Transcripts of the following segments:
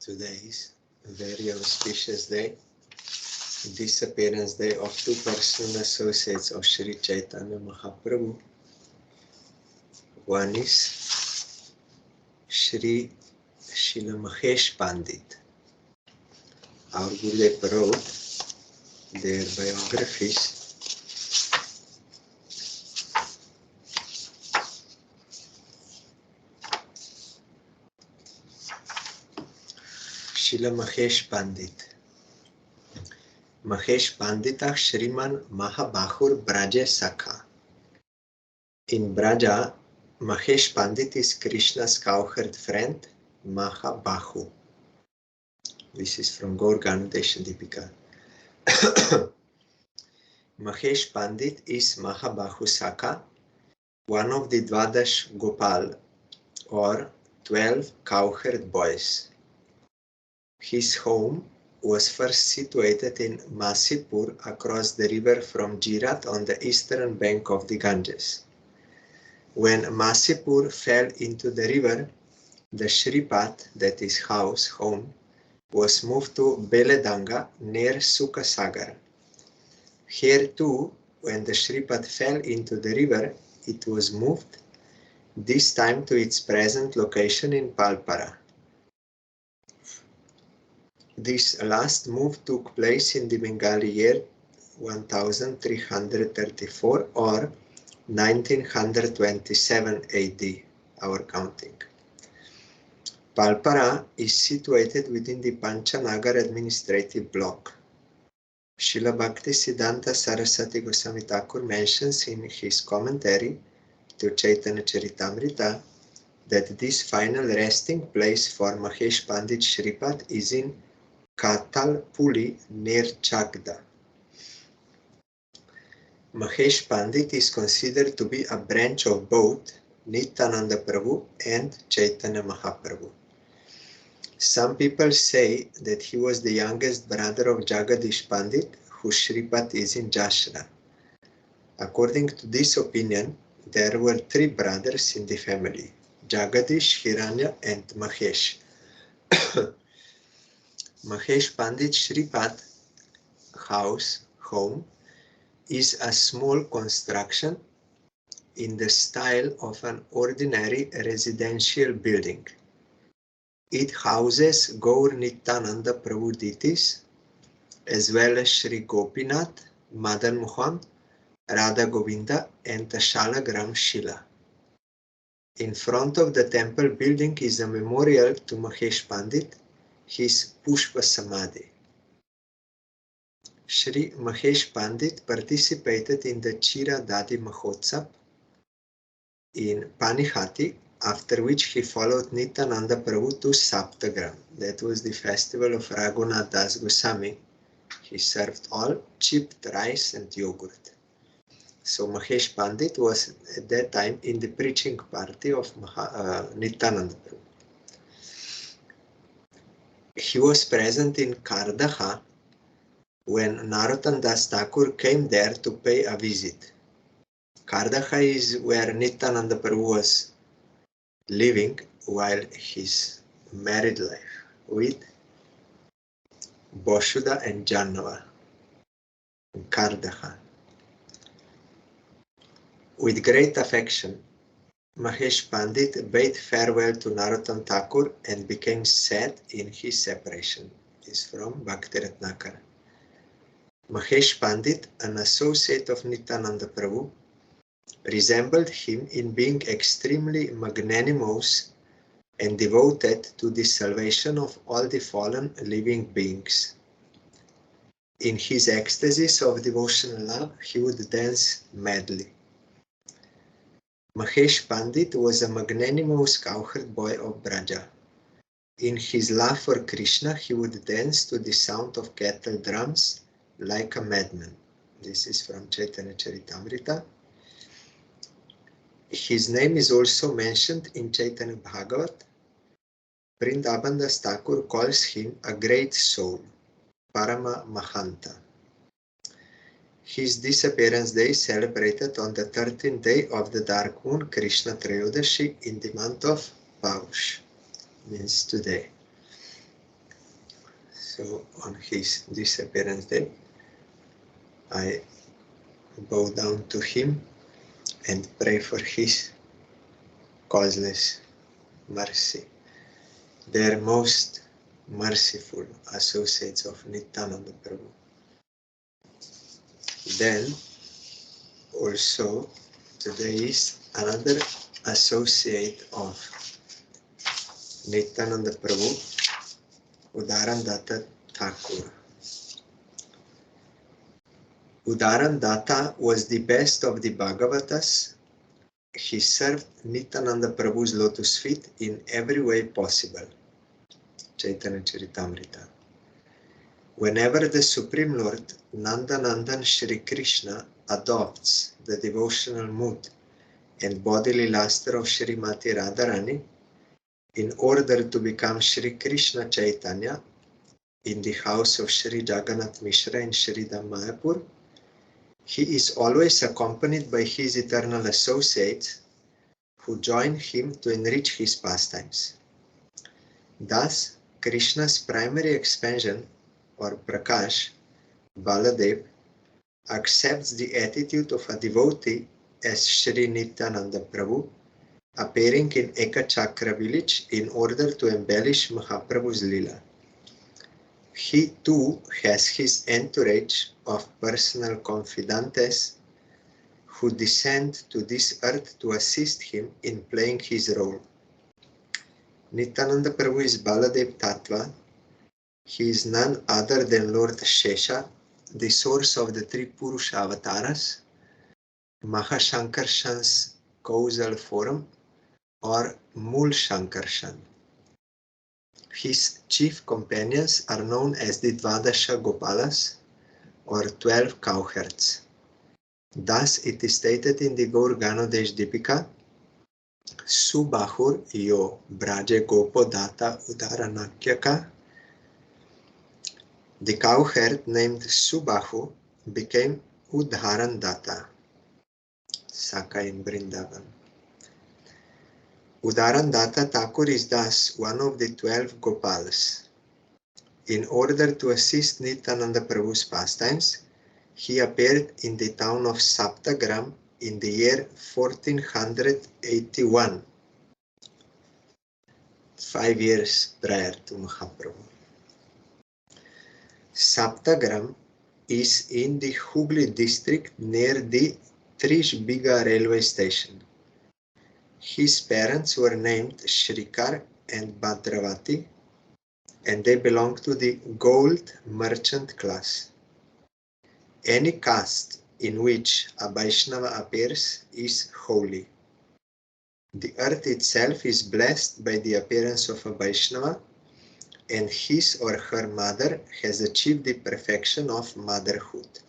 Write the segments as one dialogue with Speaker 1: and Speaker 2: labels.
Speaker 1: Today's a very auspicious day, Disappearance Day of two personal associates of Sri Chaitanya Mahaprabhu. One is Srila Mahesh Pandit. Our Gurudev wrote their biographies. Srila Mahesh Pandit. Mahesh Pandita Shriman Mahabahur Braja Sakha. In Braja, Mahesh Pandit is Krishna's cowherd friend, Mahabahu. This is from Gaur Ganodesha Deepika. Mahesh Pandit is Mahabahu Sakha, one of the Dwadash Gopal, or 12 cowherd boys. His home was first situated in Masipur across the river from Jirat on the eastern bank of the Ganges. When Masipur fell into the river, the Shripat, that is house, home, was moved to Beledanga near Sukasagar. Here too, when the Shripat fell into the river, it was moved, this time to its present location in Palpara. This last move took place in the Bengali year 1334 or 1927 AD, our counting. Palpara is situated within the Panchanagar administrative block. Srila Bhaktisiddhanta Saraswati Goswami Thakur mentions in his commentary to Chaitanya Charitamrita that this final resting place for Mahesh Pandit Shripat is in Katalpuli near Chagda. Mahesh Pandit is considered to be a branch of both Nityananda Prabhu and Chaitanya Mahaprabhu. Some people say that he was the youngest brother of Jagadish Pandit, whose Shripat is in Jashra. According to this opinion, there were 3 brothers in the family, Jagadish, Hiranya and Mahesh. Mahesh Pandit Shripat house, home, is a small construction in the style of an ordinary residential building. It houses Gaur Nityananda Prabhu deities, as well as Sri Gopinath, Madan Mohan, Radha Govinda and Shalagram Shila. In front of the temple building is a memorial to Mahesh Pandit, his Pushpa Samadhi. Sri Mahesh Pandit participated in the Chira Dadi Mahotsav in Panihati, after which he followed Nityananda Prabhu to Saptagram. That was the festival of Raghunath Das Goswami. He served all chipped rice and yogurt. So Mahesh Pandit was at that time in the preaching party of Nityananda Prabhu. He was present in Kardaha when Narottam Das Thakur came there to pay a visit. Kardaha is where Nityananda Prabhu was living while his married life with Boshuda and Jannava in Kardaha. With great affection, Mahesh Pandit bade farewell to Narottam Thakur and became sad in his separation. This is from Bhakti Ratnakara. Mahesh Pandit, an associate of Nityananda Prabhu, resembled him in being extremely magnanimous and devoted to the salvation of all the fallen living beings. In his ecstasies of devotional love, he would dance madly. Mahesh Pandit was a magnanimous cowherd boy of Braja. In his love for Krishna, he would dance to the sound of cattle drums like a madman. This is from Chaitanya Charitamrita. His name is also mentioned in Chaitanya Bhagavat. Vrindavan Das Thakur calls him a great soul, Parama Mahanta. His disappearance day is celebrated on the 13th day of the dark moon, Krishna Trayodashi, in the month of Paush, means today. So on his disappearance day, I bow down to him and pray for his causeless mercy. They are most merciful associates of Nityananda Prabhu. Then also today is another associate of Nityananda Prabhu, Uddharan Datta Thakur. Uddharan Datta was the best of the Bhagavatas. He served Nityananda Prabhu's lotus feet in every way possible. Chaitanya Charitamrita. Whenever the Supreme Lord Nandanandan Shri Krishna adopts the devotional mood and bodily luster of Srimati Radharani in order to become Shri Krishna Chaitanya in the house of Shri Jagannath Mishra in Sridham Mayapur, he is always accompanied by his eternal associates who join him to enrich his pastimes. Thus, Krishna's primary expansion, or Prakash, Baladev, accepts the attitude of a devotee as Shri Nityananda Prabhu, appearing in Ekachakra village in order to embellish Mahaprabhu's Leela. He too has his entourage of personal confidantes who descend to this earth to assist him in playing his role. Nityananda Prabhu is Baladev Tattva. He is none other than Lord Shesha, the source of the three Purusha avatars, Mahashankarshan's causal form, or Mool Shankarshan. His chief companions are known as the Dvadasha Gopalas, or 12 cowherds. Thus it is stated in the Gaur Ganodesh Dipika, Subahur yo braje gopo data udaranakyaka. The cowherd named Subahu became Uddharan Datta, Saka in Vrindavan. Uddharan Datta Thakur is thus one of the 12 Gopals. In order to assist Nityananda Prabhu's pastimes, he appeared in the town of Saptagram in the year 1481, 5 years prior to Mahaprabhu. Saptagram is in the Hubli district near the Trishbiga railway station. His parents were named Shrikar and Bhadravati, and they belonged to the gold merchant class. Any caste in which a Vaishnava appears is holy. The earth itself is blessed by the appearance of a Vaishnava, and his or her mother has achieved the perfection of motherhood.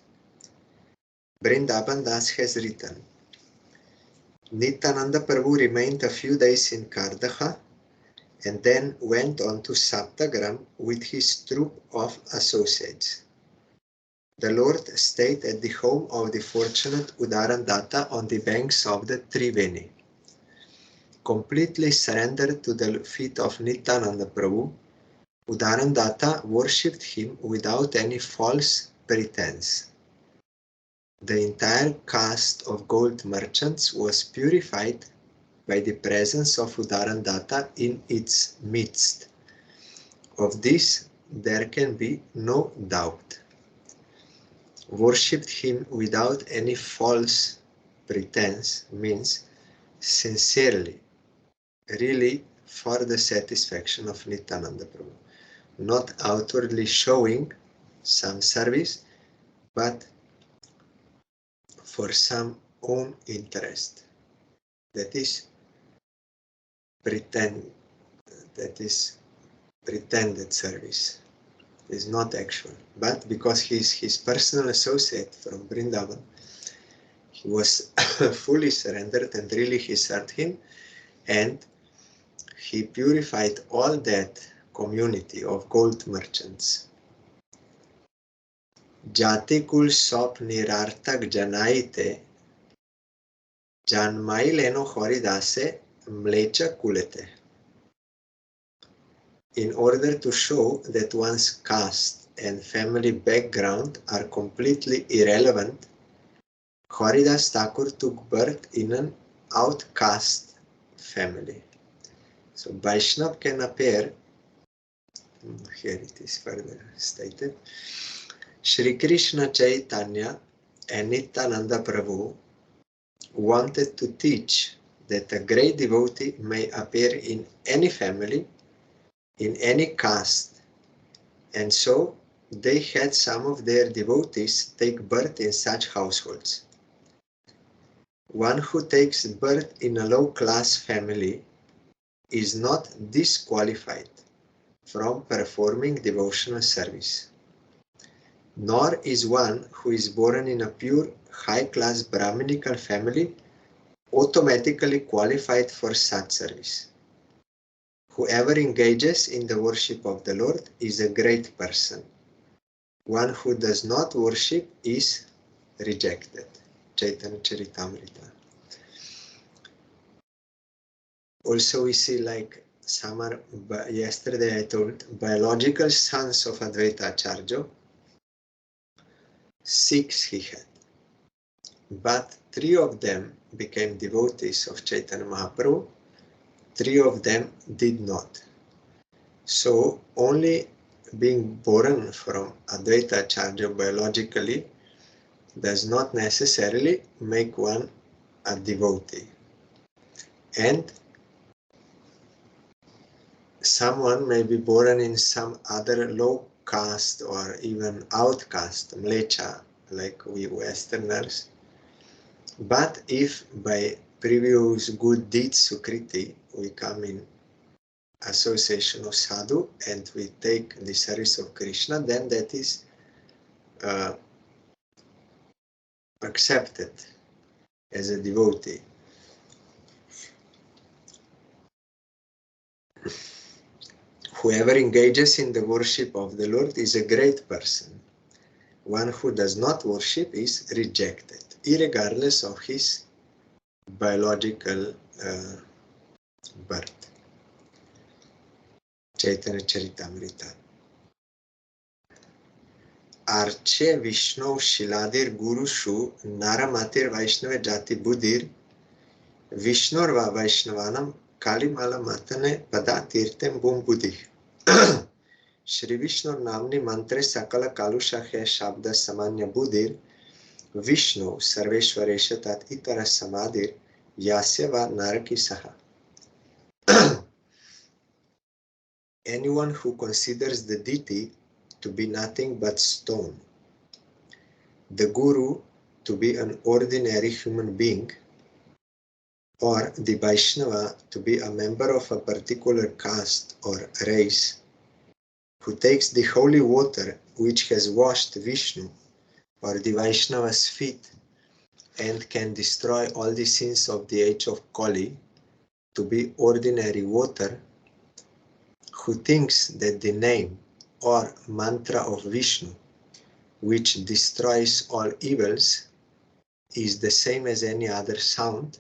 Speaker 1: Vrindavan Das has written, Nityananda Prabhu remained a few days in Kardaha and then went on to Saptagram with his troop of associates. The Lord stayed at the home of the fortunate Uddharan Datta on the banks of the Triveni. Completely surrendered to the feet of Nityananda Prabhu, Uddharan Datta worshipped him without any false pretense. The entire caste of gold merchants was purified by the presence of Uddharan Datta in its midst. Of this there can be no doubt. Worshipped him without any false pretense means sincerely, really for the satisfaction of Nityananda Prabhu, not outwardly showing some service, but for some own interest. That is pretended service. It is not actual. But because he is his personal associate from Vrindavan, he was fully surrendered and really he served him, and he purified all that community of gold merchants. Jati kul sop nirartak janaite, janmai leno horidase mlecha kulete. In order to show that one's caste and family background are completely irrelevant, Haridas Thakur took birth in an outcast family. So Vaishnav can appear, here it is further stated, Shri Krishna Chaitanya and Nityananda Prabhu wanted to teach that a great devotee may appear in any family, in any caste, and so they had some of their devotees take birth in such households. One who takes birth in a low-class family is not disqualified from performing devotional service, nor is one who is born in a pure high-class Brahminical family automatically qualified for such service. Whoever engages in the worship of the Lord is a great person. One who does not worship is rejected. Chaitanya Charitamrita. Also we see, like yesterday I told, biological sons of Advaita Acharya, 6 he had. But 3 of them became devotees of Chaitanya Mahaprabhu, 3 of them did not. So only being born from Advaita Acharya biologically does not necessarily make one a devotee. And someone may be born in some other low caste or even outcast, mlecha, like we Westerners. But if by previous good deeds, sukriti, we come in association of sadhu and we take the service of Krishna, then that is accepted as a devotee. Whoever engages in the worship of the Lord is a great person. One who does not worship is rejected, irregardless of his biological birth. Chaitanya Charitamrita. Arche Vishnu Shiladir Gurushu Naramatir Vaishnava Jati Budir Vishnurva Vaishnavanam Kalimala Matane Pada Tirtem Bum Budih. Shri Vishnu Namni Mantre Sakala Kalusha He Shabda Samanya Budir Vishnu Sarveshwaresha Tat Itara Samadir Yasya Va Naraki Saha. Anyone who considers the deity to be nothing but stone, the guru to be an ordinary human being, or the Vaishnava to be a member of a particular caste or race, who takes the holy water which has washed Vishnu or the Vaishnava's feet and can destroy all the sins of the age of Kali to be ordinary water, who thinks that the name or mantra of Vishnu, which destroys all evils, is the same as any other sound,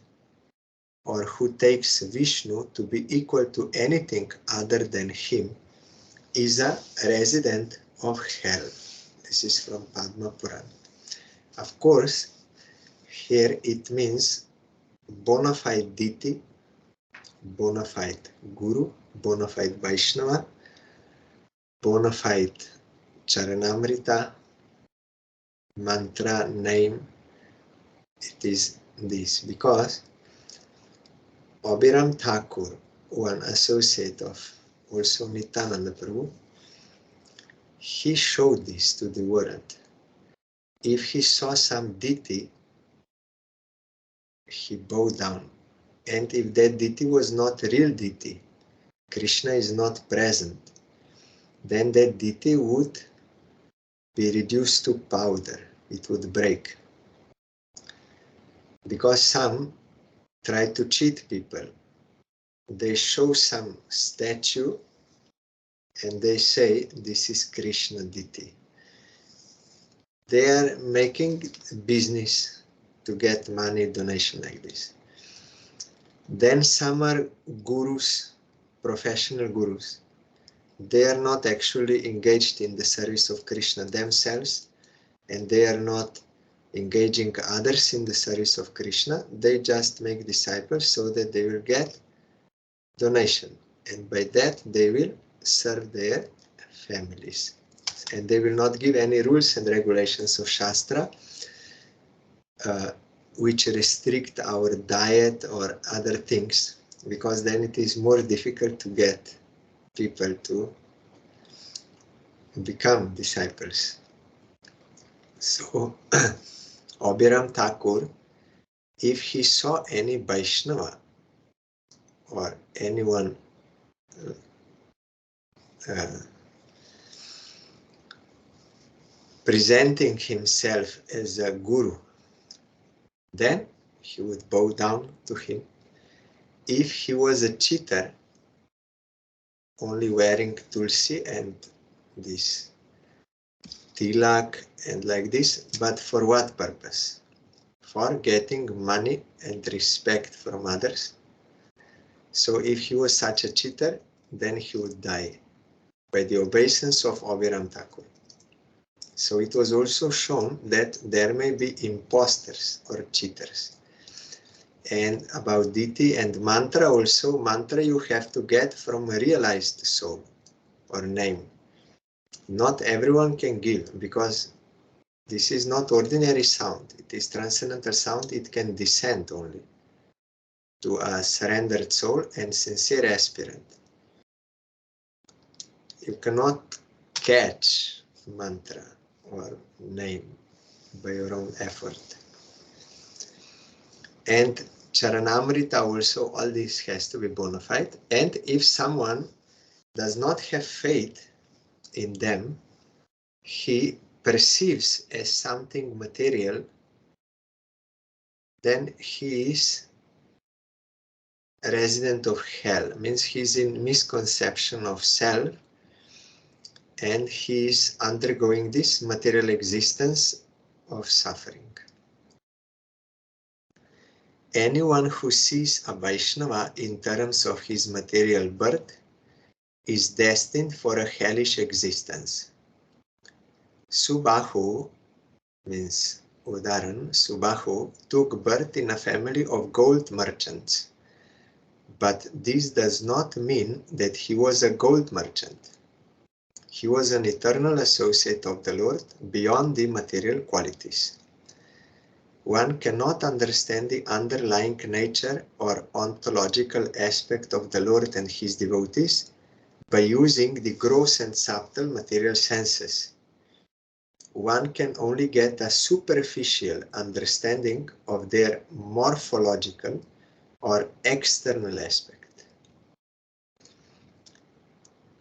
Speaker 1: or who takes Vishnu to be equal to anything other than him, is a resident of hell. This is from Padma Purana. Of course, here it means bona fide deity, bona fide guru, bona fide Vaishnava, bona fide Charanamrita, mantra, name. It is this because Abhiram Thakur, one associate of also Nityananda Prabhu, he showed this to the world. If he saw some deity, he bowed down. And if that deity was not real deity, Krishna is not present, then that deity would be reduced to powder. It would break. Because some try to cheat people. They show some statue and they say this is Krishna deity. They are making business to get money donation like this. Then some are gurus, professional gurus. they are not actually engaged in the service of Krishna themselves, and they are not engaging others in the service of Krishna. They just make disciples so that they will get donation, and by that they will serve their families, and they will not give any rules and regulations of Shastra which restrict our diet or other things, because then it is more difficult to get people to become disciples. So Abhiram Thakur, if he saw any Vaishnava or anyone presenting himself as a guru, then he would bow down to him. If he was a cheater, only wearing tulsi and this tilak and like this, but for what purpose? For getting money and respect from others. So if he was such a cheater, then he would die by the obeisance of Abhiram Thakur. So it was also shown that there may be imposters or cheaters. And about Diti and mantra also, mantra you have to get from a realized soul or name. Not everyone can give, because this is not ordinary sound. It is transcendental sound. It can descend only to a surrendered soul and sincere aspirant. You cannot catch mantra or name by your own effort. And Charanamrita also, all this has to be bona fide. And if someone does not have faith in them, he perceives as something material, then he is a resident of hell. Means he's in misconception of self, and he is undergoing this material existence of suffering. Anyone who sees a Vaishnava in terms of his material birth is destined for a hellish existence. Subahu, means Uddharan, Subahu took birth in a family of gold merchants. But this does not mean that he was a gold merchant. He was an eternal associate of the Lord beyond the material qualities. One cannot understand the underlying nature or ontological aspect of the Lord and his devotees by using the gross and subtle material senses. One can only get a superficial understanding of their morphological or external aspect.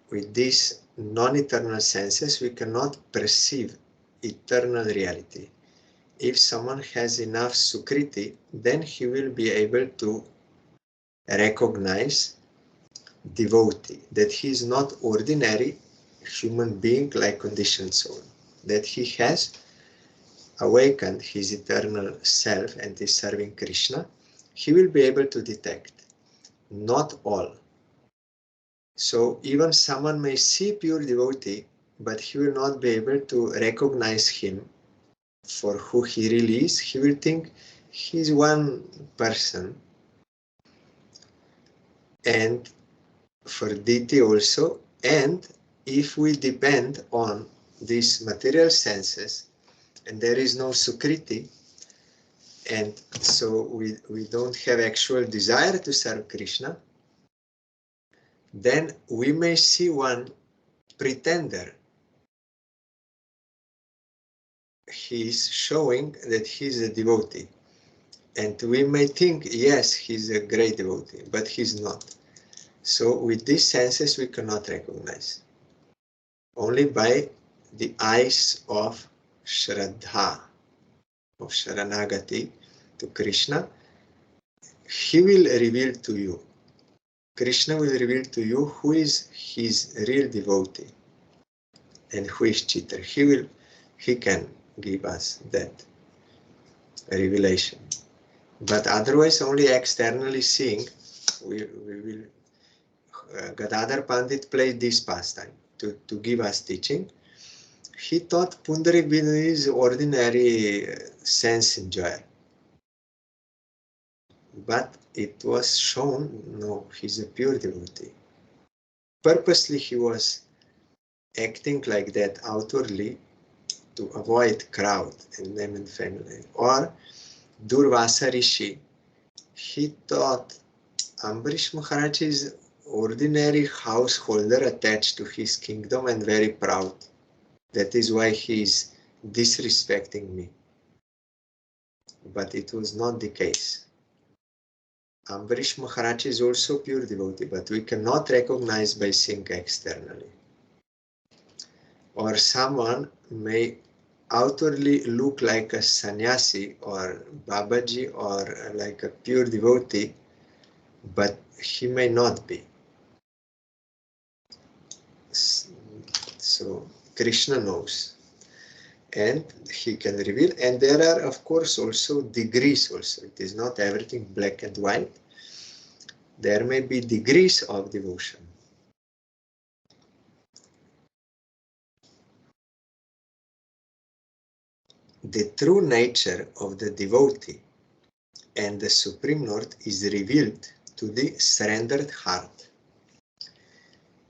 Speaker 1: With these non-eternal senses, we cannot perceive eternal reality. If someone has enough sukriti, then he will be able to recognize devotee, that he is not ordinary human being like conditioned soul, that he has awakened his eternal self and is serving Krishna. He will be able to detect. Not all. So even someone may see pure devotee, but he will not be able to recognize him for who he really is. He will think he's one person. And for deity also. And if we depend on these material senses, and there is no sukriti, and so we don't have actual desire to serve Krishna, then we may see one pretender. He is showing that he is a devotee. And we may think, yes, he's a great devotee, but he's not. So with these senses we cannot recognize. Only by the eyes of Shraddha, of Sharanagati to Krishna, he will reveal to you. Krishna will reveal to you who is his real devotee and who is cheater. He can give us that revelation. But otherwise, only externally seeing, we will Gadadhar Pandit played this pastime to give us teaching. He thought Pundarik is ordinary sense enjoyer. But it was shown, no, he's a pure devotee. Purposely he was acting like that outwardly to avoid crowd and name and family. Or Durvasa Rishi, he thought Ambarish Maharaj is ordinary householder attached to his kingdom and very proud. That is why he is disrespecting me. But it was not the case. Ambarish Maharaj is also pure devotee, but we cannot recognize by seeing externally. Or someone may outwardly look like a sannyasi or Babaji or like a pure devotee, but he may not be. So Krishna knows, and he can reveal. And there are, of course, also degrees also. It is not everything black and white. There may be degrees of devotion. The true nature of the devotee and the Supreme Lord is revealed to the surrendered heart.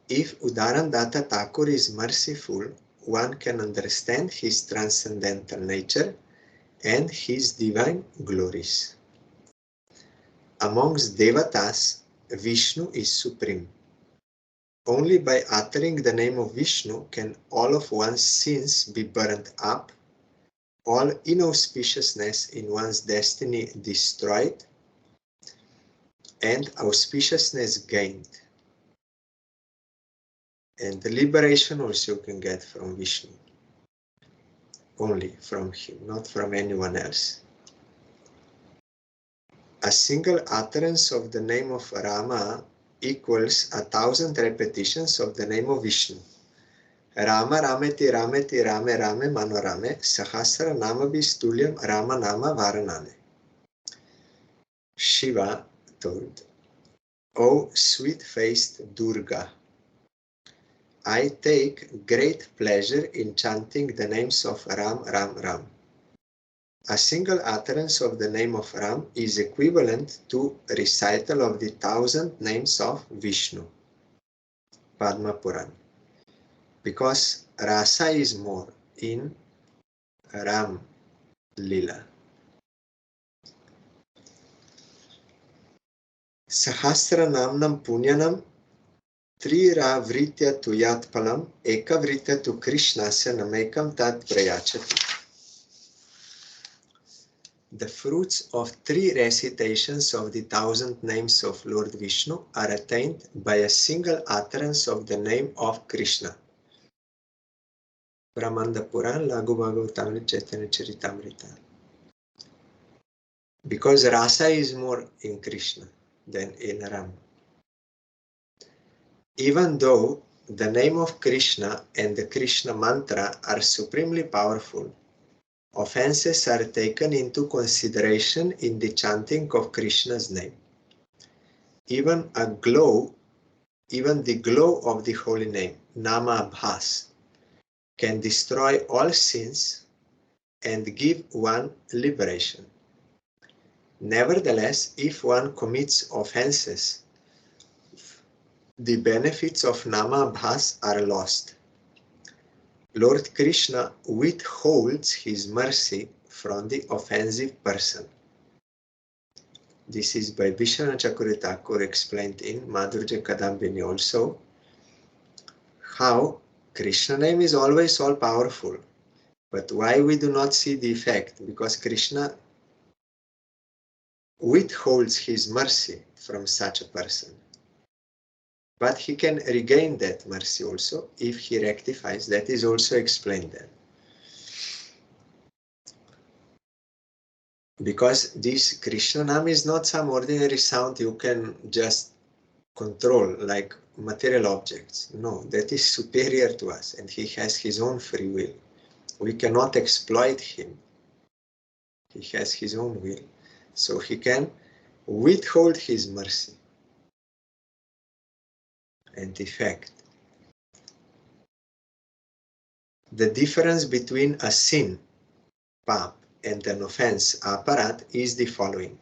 Speaker 1: If Uddharan Datta Thakur is merciful, one can understand his transcendental nature and his divine glories. Amongst Devatas, Vishnu is supreme. Only by uttering the name of Vishnu can all of one's sins be burnt up, all inauspiciousness in one's destiny destroyed, and auspiciousness gained. And the liberation also you can get from Vishnu. Only from him, not from anyone else. A single utterance of the name of Rama equals 1,000 repetitions of the name of Vishnu. Rama Rameti Rameti Rame Rame Manorame Sahasra Nama Bistulyam Rama Nama Varaname. Shiva told, O sweet-faced Durga, I take great pleasure in chanting the names of Ram, Ram, Ram. A single utterance of the name of Ram is equivalent to recital of the 1,000 names of Vishnu. Padma Puran. Because rasa is more in Ram Lila. Sahasra Namnam Punyanam Trira Vritya tu Yatpalam Eka Vritya tu Krishnasya Namekam Tat Prayachati. The fruits of 3 recitations of the 1,000 names of Lord Vishnu are attained by a single utterance of the name of Krishna. Brahmanda Puran, Laghu Bhagavatamrita, Chaitanya Charitamrita. Because rasa is more in Krishna than in Ram. Even though the name of Krishna and the Krishna mantra are supremely powerful, offenses are taken into consideration in the chanting of Krishna's name. Even the glow of the holy name, Nama Bhas, can destroy all sins and give one liberation. Nevertheless, if one commits offenses, the benefits of Nama Bhas are lost. Lord Krishna withholds his mercy from the offensive person. This is by Vishwanath Chakravarti Thakur explained in Madhurya Kadambini also, how Krishna name is always all powerful, but why we do not see the effect? Because Krishna withholds his mercy from such a person. But he can regain that mercy also if he rectifies. That is also explained there. Because this Krishna name is not some ordinary sound you can just control like material objects. No, that is superior to us and he has his own free will. We cannot exploit him. He has his own will. So he can withhold his mercy. and effect. The difference between a sin, pap, and an offense, aparat, is the following.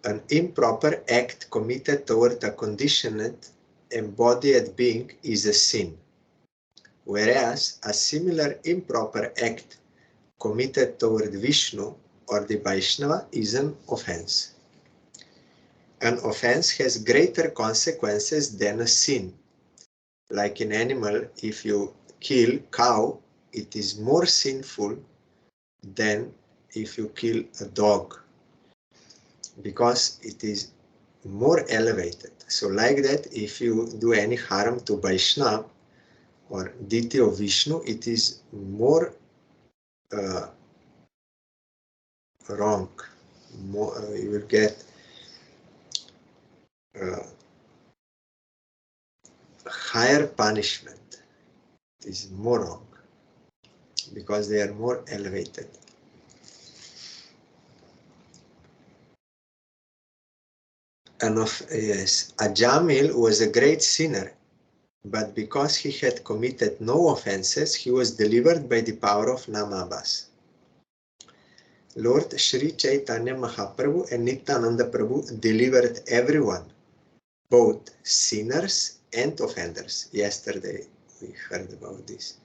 Speaker 1: An improper act committed toward a conditioned, embodied being is a sin, whereas a similar improper act committed toward Vishnu or the Vaishnava is an offense. An offense has greater consequences than a sin. Like an animal, if you kill cow, it is more sinful than if you kill a dog, because it is more elevated. So like that, if you do any harm to Vaishnava or deity of Vishnu, it is more wrong. You will get higher punishment. It is more wrong because they are more elevated. And yes, Ajamil was a great sinner, but because he had committed no offenses, he was delivered by the power of Namabas. Lord Sri Chaitanya Mahaprabhu and Nityananda Prabhu delivered everyone, both sinners and offenders. Yesterday we heard about this.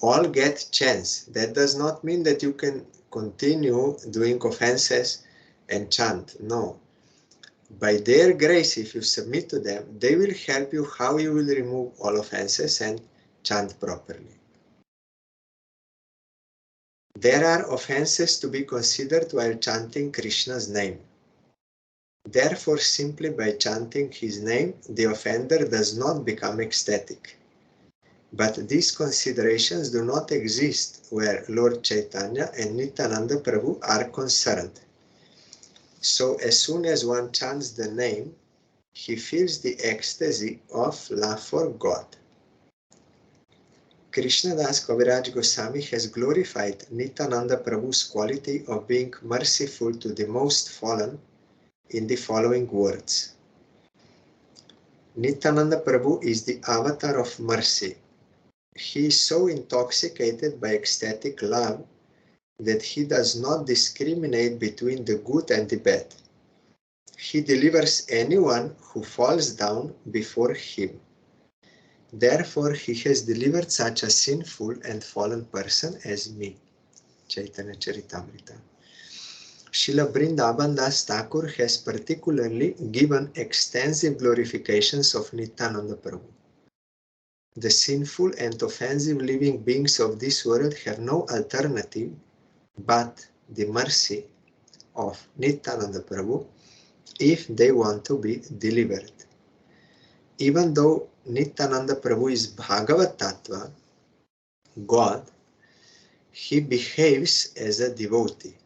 Speaker 1: All get chance. That does not mean that you can continue doing offenses and chant. No. By their grace, if you submit to them, they will help you how you will remove all offenses and chant properly. There are offenses to be considered while chanting Krishna's name. Therefore, simply by chanting his name, the offender does not become ecstatic. But these considerations do not exist where Lord Chaitanya and Nityananda Prabhu are concerned. So as soon as one chants the name, he feels the ecstasy of love for God. Krishnadas Kaviraj Goswami has glorified Nityananda Prabhu's quality of being merciful to the most fallen in the following words. Nityananda Prabhu is the avatar of mercy. He is so intoxicated by ecstatic love that he does not discriminate between the good and the bad. He delivers anyone who falls down before him. Therefore, he has delivered such a sinful and fallen person as me. Chaitanya Charitamrita. Srila Vrindavan Das Thakur has particularly given extensive glorifications of Nityananda Prabhu. The sinful and offensive living beings of this world have no alternative but the mercy of Nityananda Prabhu if they want to be delivered. Even though Nityananda Prabhu is Bhagavat Tattva, God, he behaves as a devotee.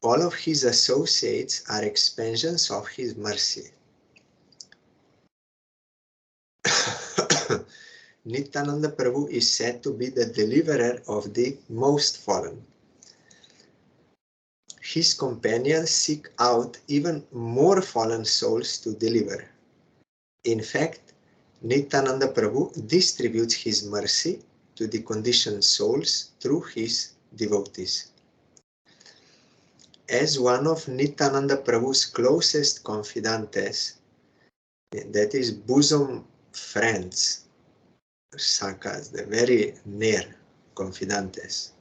Speaker 1: All of his associates are expansions of his mercy. Nityananda Prabhu is said to be the deliverer of the most fallen. His companions seek out even more fallen souls to deliver. In fact, Nityananda Prabhu distributes his mercy to the conditioned souls through his devotees. As one of Nityananda Prabhu's closest confidantes, that is bosom friends, sakas, the very near confidantes,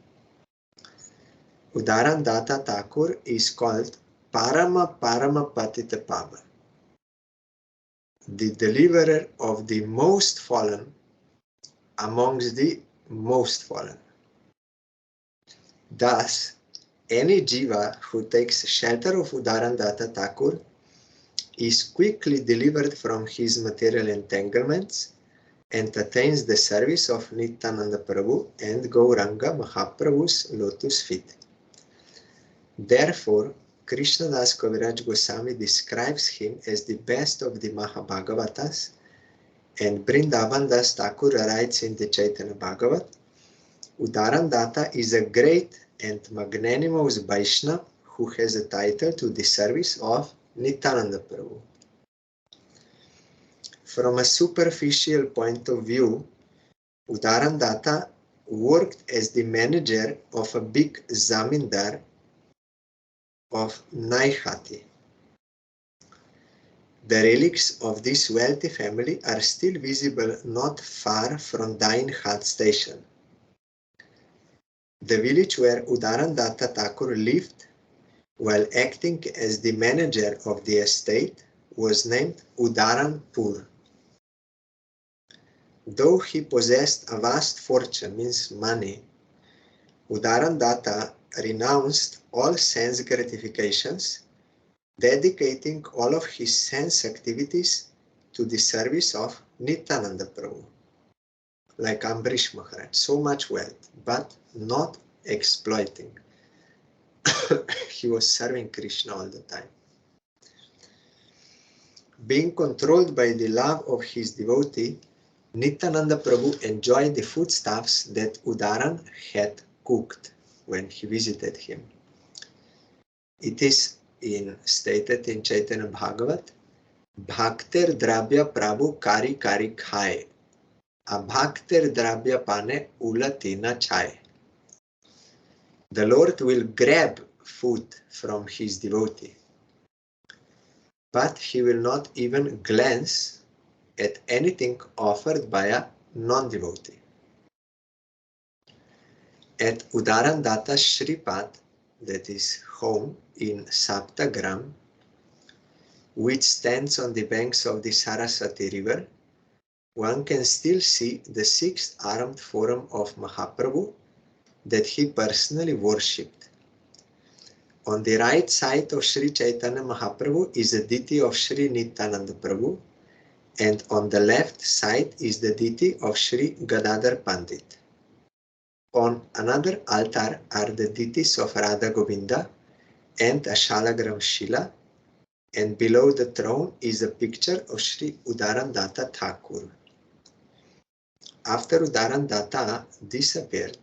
Speaker 1: Uddharan Datta Thakur is called Parama Patita Pava, the deliverer of the most fallen amongst the most fallen. Thus, any jiva who takes shelter of Uddharan Datta Thakur is quickly delivered from his material entanglements and attains the service of Nityananda Prabhu and Gauranga Mahaprabhu's lotus feet. Therefore, Krishnadas Kaviraj Goswami describes him as the best of the Mahabhagavatas, and Vrindavan Das Thakur writes in the Chaitanya Bhagavat, Uddharan Datta is a great and magnanimous Vaishnava who has a title to the service of Nityananda Prabhu. From a superficial point of view, Uddharan Datta worked as the manager of a big zamindar of Naihati. The relics of this wealthy family are still visible not far from Dain Khat station. The village where Uddharan Datta Thakur lived while acting as the manager of the estate was named Uddharanpur. Though he possessed a vast fortune, means money, Uddharan Datta renounced all sense gratifications, dedicating all of his sense activities to the service of Nityananda Prabhu. Like Ambrish Maharaj, so much wealth, but not exploiting. He was serving Krishna all the time. Being controlled by the love of his devotee, Nityananda Prabhu enjoyed the foodstuffs that Uddharan had cooked when he visited him. It is stated in Chaitanya Bhagavat, Bhaktir Drabya Prabhu Kari Kari Khai, Abhaktir Drabya Pane Ulati Na Chai. The Lord will grab food from his devotee, but he will not even glance at anything offered by a non-devotee. At Uddharan Datta's Shripad, that is home in Saptagram, which stands on the banks of the Saraswati river, one can still see the sixth armed form of Mahaprabhu that he personally worshipped. On the right side of Sri Chaitanya Mahaprabhu is the deity of Sri Nityananda Prabhu, and on the left side is the deity of Sri Gadadhar Pandit. On another altar are the deities of Radha Govinda and a Shalagram Shila, and below the throne is a picture of Sri Uddharan Datta Thakur. After Uddharan Datta disappeared,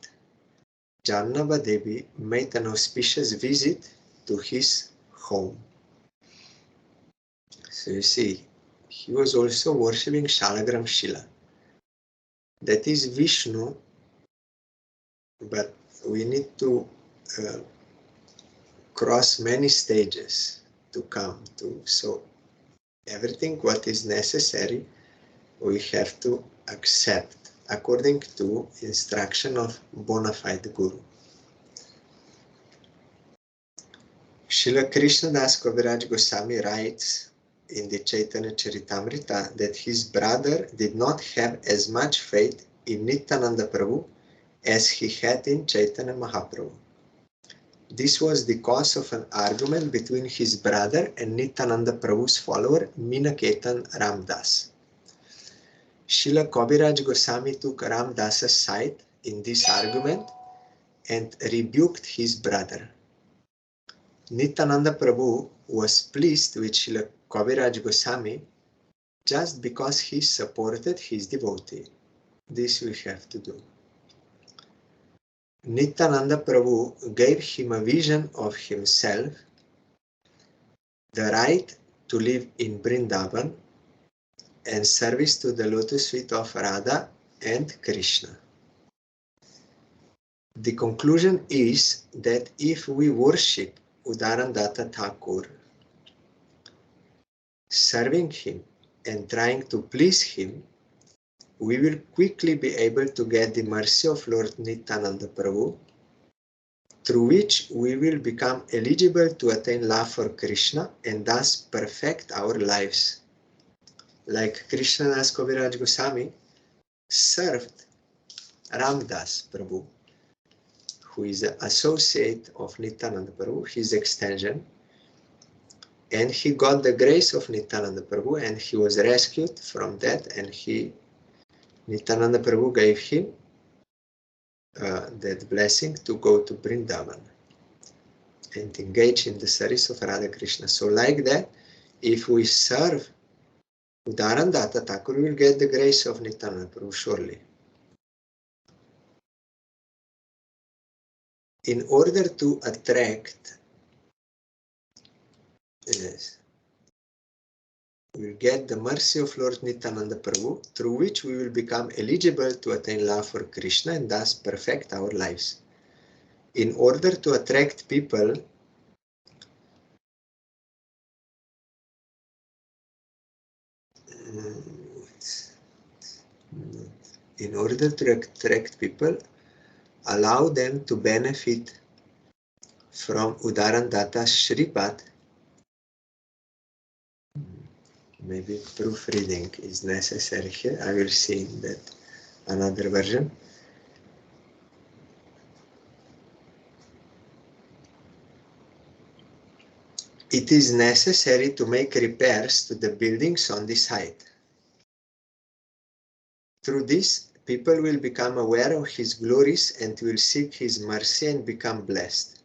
Speaker 1: Jannava Devi made an auspicious visit to his home. So you see, he was also worshipping Shalagram Shila. That is Vishnu, but we need to cross many stages to come to. So everything what is necessary, we have to accept according to instruction of bona fide Guru. Srila Krishnadas Kaviraj Goswami writes in the Chaitanya Charitamrita that his brother did not have as much faith in Nityananda Prabhu as he had in Chaitanya Mahaprabhu. This was the cause of an argument between his brother and Nityananda Prabhu's follower Minaketan Ramdas. Srila Kaviraj Goswami took Ramdas's side in this argument and rebuked his brother. Nityananda Prabhu was pleased with Srila Kaviraj Goswami just because he supported his devotee. This we have to do. Nityananda Prabhu gave him a vision of himself, the right to live in Vrindavan, and service to the lotus feet of Radha and Krishna. The conclusion is that if we worship Uddharan Datta Thakur, serving him and trying to please him, we will quickly be able to get the mercy of Lord Nityananda Prabhu, through which we will become eligible to attain love for Krishna and thus perfect our lives. Like Krishnadas Kaviraj Goswami served Ramdas Prabhu, who is an associate of Nityananda Prabhu, his extension, and he got the grace of Nityananda Prabhu and he was rescued from that, and Nityananda Prabhu gave him that blessing to go to Vrindavan and engage in the service of Radha Krishna. So like that, if we serve Uddharan Datta Thakur, will get the grace of Nityananda Prabhu surely. In order to attract we will get the mercy of Lord Nityananda Prabhu, through which we will become eligible to attain love for Krishna and thus perfect our lives. In order to attract people, allow them to benefit from Uddharan Datta's Shripad. Maybe proofreading is necessary here. I will see in that another version. It is necessary to make repairs to the buildings on the site. Through this, people will become aware of his glories and will seek his mercy and become blessed.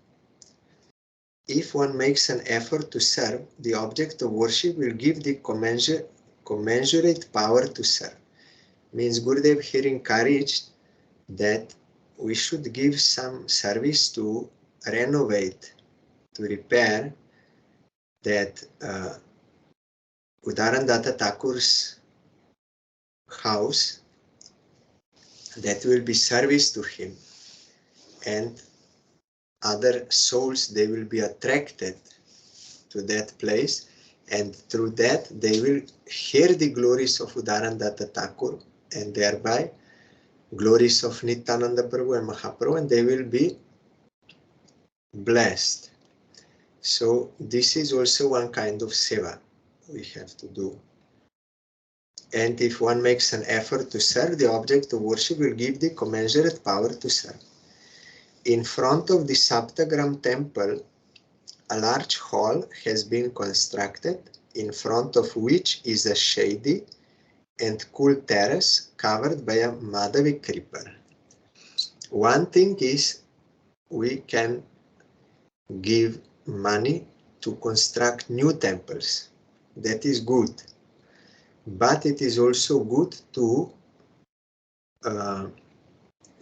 Speaker 1: If one makes an effort to serve, the object of worship will give the commensurate power to serve. Means Gurudev here encouraged that we should give some service to renovate, to repair that Uddharan Datta Thakur's house, that will be service to him, and other souls, they will be attracted to that place, and through that they will hear the glories of Uddharan Datta Thakur and thereby glories of Nityananda Prabhu and Mahaprabhu, and they will be blessed. So this is also one kind of seva we have to do. And if one makes an effort to serve, the object of worship will give the commensurate power to serve. In front of the Saptagram temple, a large hall has been constructed, in front of which is a shady and cool terrace covered by a Madhavi creeper. One thing is, we can give money to construct new temples. That is good. But it is also good to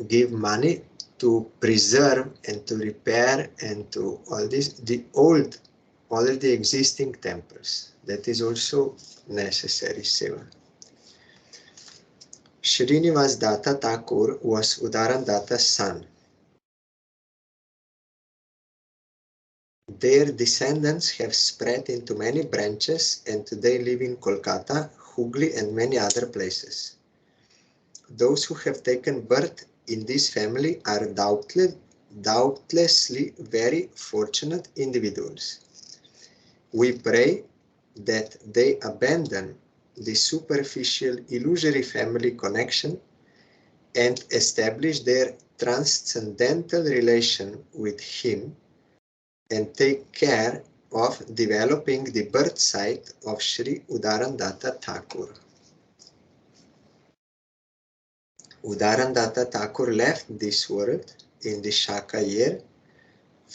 Speaker 1: give money to preserve and to repair and to all this, already existing temples. That is also necessary seva. Srinivas Datta Thakur was Uddharan Datta's son. Their descendants have spread into many branches and today live in Kolkata, Hooghly and many other places. Those who have taken birth in this family are doubtlessly very fortunate individuals. We pray that they abandon the superficial illusory family connection and establish their transcendental relation with him and take care of developing the birth site of Sri Uddharan Datta Thakur. Uddharan Datta Thakur left this world in the Shaka year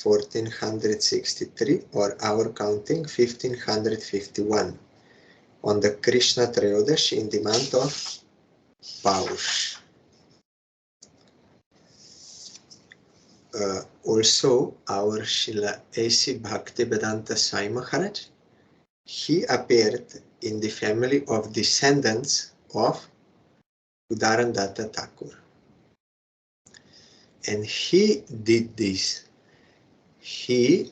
Speaker 1: 1463, or our counting 1551, on the Krishna Trayodash in the month of Paush. Also, our Srila A.C. Bhaktivedanta Swami Maharaj, he appeared in the family of descendants of Uddharan Datta Thakur. And he did this. He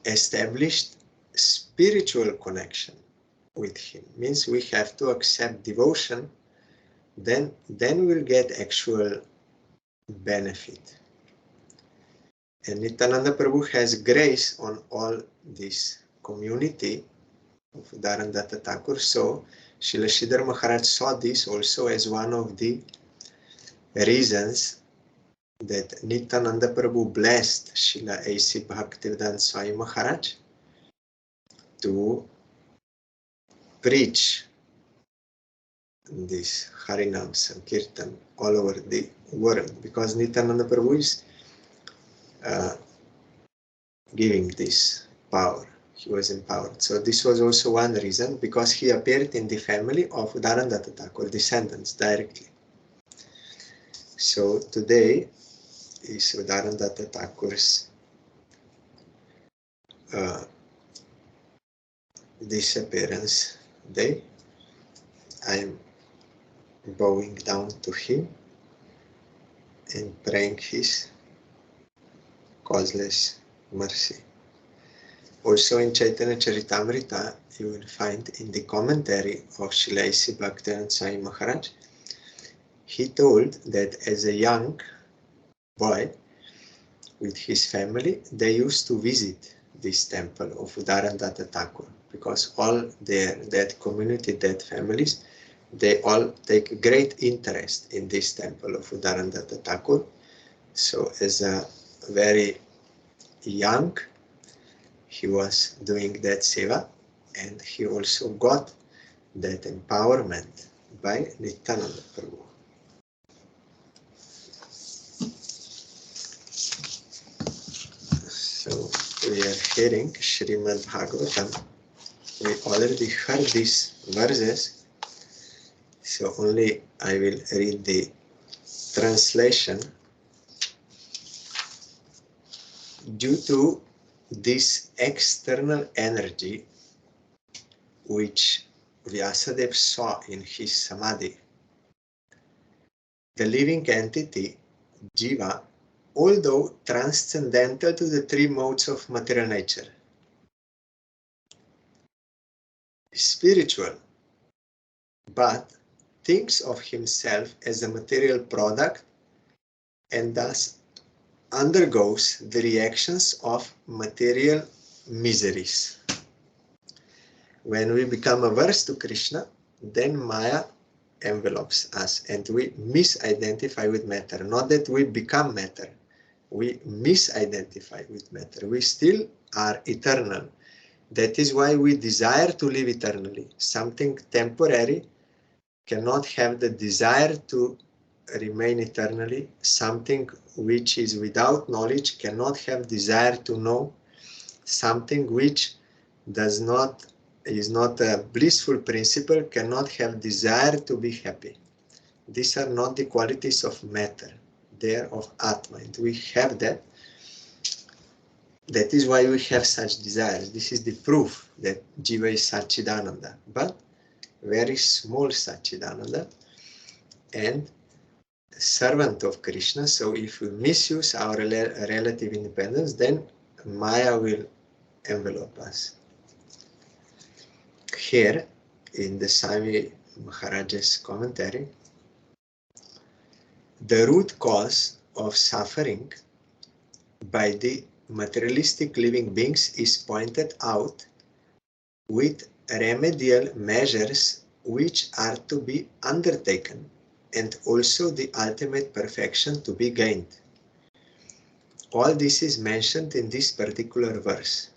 Speaker 1: established spiritual connection with him. Means we have to accept devotion, then we'll get actual benefit. And Nityananda Prabhu has grace on all this community of Uddharan Datta Thakur. So Srila Sridhar Maharaj saw this also as one of the reasons that Nityananda Prabhu blessed Srila A.C. Bhaktivedanta Swami Maharaj to preach this Harinam Sankirtan all over the world, because Nityananda Prabhu is giving this power. He was empowered. So this was also one reason, because he appeared in the family of Uddharan Datta Thakur, descendants directly. So today is Uddharan Datta Thakur's disappearance day. I'm bowing down to him and praying his causeless mercy. Also in Chaitanya Charitamrita, you will find in the commentary of Srila A.C. Bhaktivinoda Swami Maharaj, he told that as a young boy with his family, they used to visit this temple of Uddharan Datta Thakur, because all that community, that families, they all take great interest in this temple of Uddharan Datta Thakur. So as a very young, he was doing that seva, and he also got that empowerment by Nityananda Prabhu. So we are hearing Srimad Bhagavatam. We already heard these verses, so only I will read the translation. Due to this external energy which Vyasadeva saw in his samadhi, the living entity, Jiva, although transcendental to the three modes of material nature, spiritual, but thinks of himself as a material product and thus undergoes the reactions of material miseries. When we become averse to Krishna, then Maya envelopes us and we misidentify with matter. Not that we become matter, we misidentify with matter. We still are eternal. That is why we desire to live eternally. Something temporary cannot have the desire to remain eternally. Something which is without knowledge cannot have desire to know. Something which is not a blissful principle cannot have desire to be happy. These are not the qualities of matter. They are of Atma, and we have that. That is why we have such desires. This is the proof that Jiva is Satchidananda, but very small Satchidananda and servant of Krishna. So if we misuse our relative independence, then Maya will envelope us. Here, in the Swami Maharaj's commentary, the root cause of suffering by the materialistic living beings is pointed out with remedial measures which are to be undertaken, and also the ultimate perfection to be gained. All this is mentioned in this particular verse.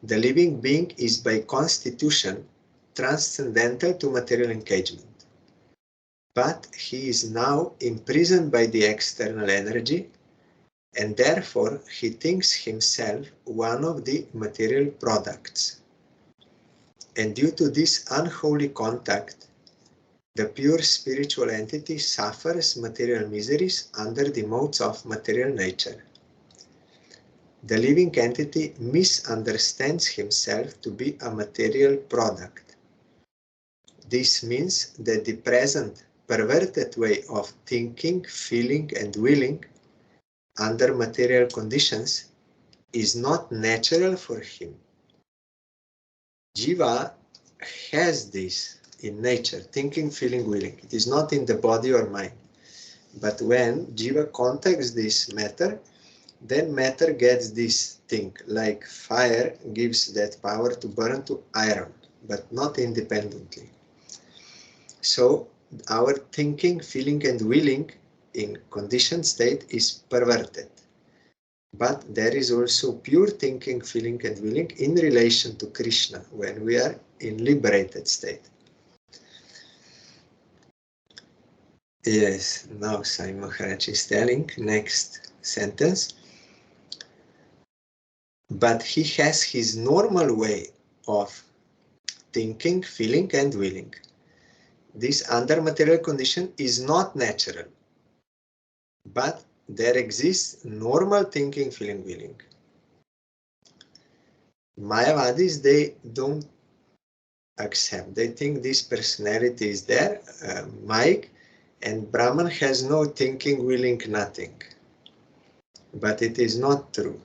Speaker 1: The living being is by constitution transcendental to material engagement, but he is now imprisoned by the external energy, and therefore he thinks himself one of the material products. And due to this unholy contact, the pure spiritual entity suffers material miseries under the modes of material nature. The living entity misunderstands himself to be a material product. This means that the present perverted way of thinking, feeling, and willing under material conditions is not natural for him. Jiva has this in nature, thinking, feeling, willing. It is not in the body or mind. But when Jiva contacts this matter, then matter gets this thing, like fire gives that power to burn to iron, but not independently. So our thinking, feeling, and willing in conditioned state is perverted. But there is also pure thinking, feeling, and willing in relation to Krishna when we are in liberated state. Yes, now Sai Maharaj is telling, next sentence. But he has his normal way of thinking, feeling, and willing. This under material condition is not natural, but there exists normal thinking, feeling, willing. Mayavadis, they don't accept. They think this personality is there, Mike, and Brahman has no thinking, willing, nothing. But it is not true.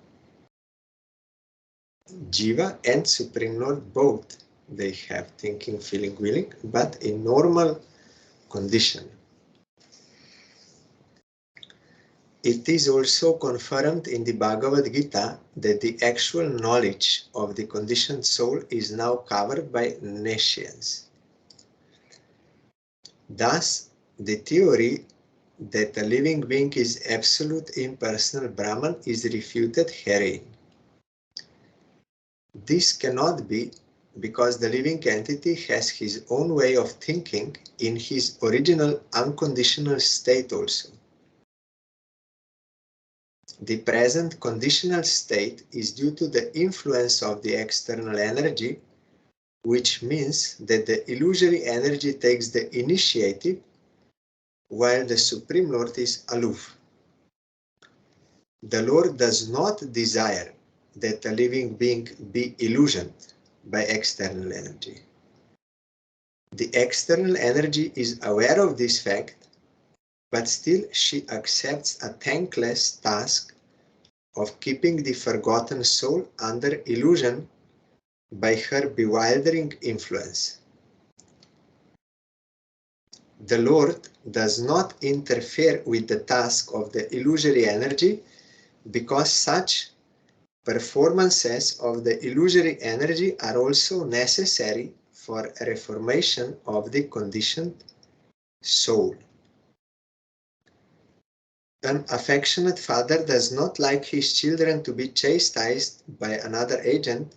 Speaker 1: Jiva and Supreme Lord both, they have thinking, feeling, willing, but in normal condition. It is also confirmed in the Bhagavad Gita that the actual knowledge of the conditioned soul is now covered by nescience. Thus, the theory that a living being is absolute impersonal Brahman is refuted herein. This cannot be because the living entity has his own way of thinking in his original unconditional state also. The present conditional state is due to the influence of the external energy, which means that the illusory energy takes the initiative while the Supreme Lord is aloof. The Lord does not desire that a living being be illusioned by external energy. The external energy is aware of this fact, but still she accepts a thankless task of keeping the forgotten soul under illusion by her bewildering influence. The Lord does not interfere with the task of the illusory energy because such performances of the illusory energy are also necessary for reformation of the conditioned soul. An affectionate father does not like his children to be chastised by another agent,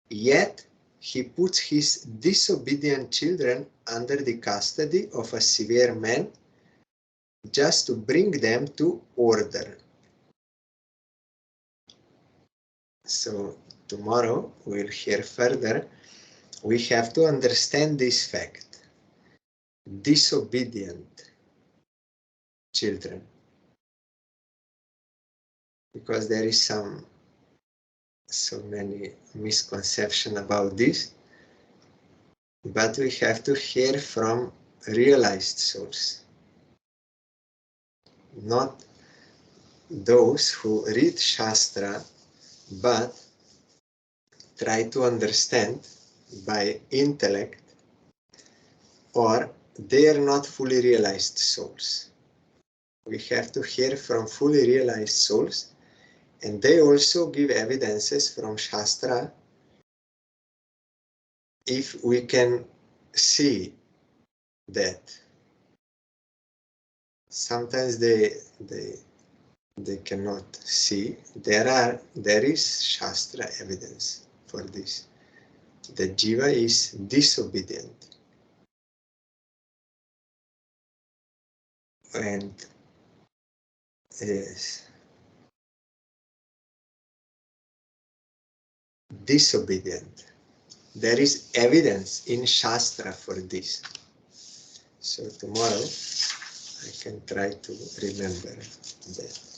Speaker 1: yet he puts his disobedient children under the custody of a severe man just to bring them to order. So tomorrow we'll hear further. We have to understand this fact. Disobedient children. Because there is so many misconceptions about this. But we have to hear from realized souls. Not those who read Shastra but try to understand by intellect, or they are not fully realized souls. We have to hear from fully realized souls, and they also give evidences from Shastra if we can see that. Sometimes they cannot see. There is Shastra evidence for this. The Jiva is disobedient. And is disobedient. There is evidence in Shastra for this. So tomorrow I can try to remember that.